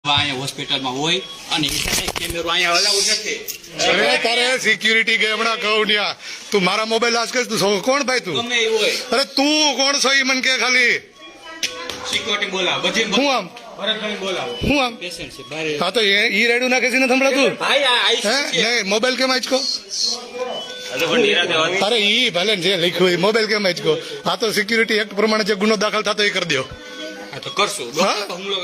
અહીંયા હોસ્પિટલમાં હોય અને કેમેરો અહીંયા અલાઉડ નથી. અરે તારે સિક્યુરિટી કે હમણાં કહું ન્યા તું મારા મોબાઈલ આજ કે કોણ ભાઈ તું? ગમે એવું હોય અરે તું કોણ છો ઈ મને કે ખાલી સિક્યુરિટી બોલાવો. બધી હું આમ ભરતભાઈ બોલાવો. હું આમ પેશન્ટ છે બારે. હા તો ઈ રેડું નાખે છે ને સંભળાતું ભાઈ આ હે આઈસી છે. નહીં મોબાઈલ કેમ આંચકો? અરે ઈ ભલે જે લખ્યું હોય મોબાઈલ કેમ આંચકો? આ તો સિક્યુરિટી એક્ટ પ્રમાણે જે ગુનો દાખલ થતો એ કરી દો. આ તો કરશું. હા? ડોક્ટર હુમલો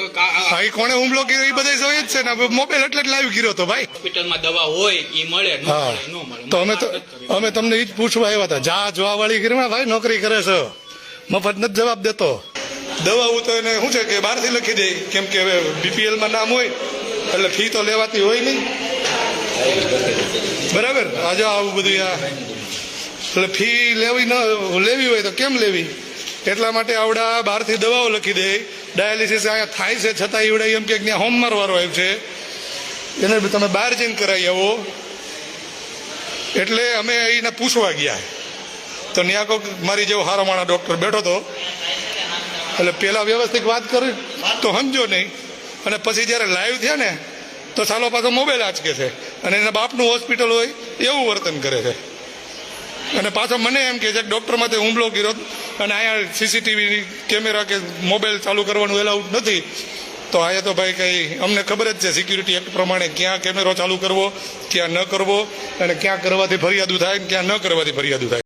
હા ઈ કોણે હુમલો કર્યો એ બધા જોઈએ જ છે ને મોબાઈલ એટલે જ લાઈવ કર્યો તો ભાઈ. હોસ્પિટલમાં દવા હોય એ મળે ન હા મળે ન મળે. તો અમે તમને ઈ જ પૂછવા આવ્યા હતા. જા જોવા વાળી ઘરમાં ભાઈ નોકરી કરે છે મફત નથી જવાબ દેતો. દવાઓ તો એને શું છે કે બહારથી લખી દે કેમ કે હવે બીપીએલમાં નામ હોય એટલે ફી તો લેવાતી હોય નહીં બરાબર. આજે આવું બધું એટલે ફી લેવી હોય તો કેમ લેવી? એટલા માટે આવડા બહારથી દવાઓ લખી દે. ડાયાલિસિસ અહીંયા થાય છે છતાં એવડા એમ કે ત્યાં હોમમાર વાળો આવ્યો છે એને તમે બહાર જઈને કરાવી આવો. એટલે અમે એને પૂછવા ગયા તો ત્યાં કોઈક મારી જેવો હારો માણા ડોક્ટર બેઠો હતો એટલે પેલા વ્યવસ્થિત વાત કરી તો સમજો નહીં અને પછી જયારે લાઈવ થયા ને તો સાલો પાછો મોબાઈલ આંચકે છે અને એના બાપનું હોસ્પિટલ હોય એવું વર્તન કરે છે અને પાછો મને એમ કે છે ડોક્ટર માટે હુમલો કર્યો અને અહીંયા સીસીટીવી કેમેરા કે મોબાઈલ ચાલુ કરવાનું એલાઉડ નથી. તો અહીંયા તો ભાઈ કઈ અમને ખબર જ છે સિક્યુરિટી એક્ટ પ્રમાણે ક્યાં કેમેરો ચાલુ કરવો ક્યાં ન કરવો અને ક્યાં કરવાથી ફરિયાદો થાય ક્યાં ન કરવાથી ફરિયાદો થાય.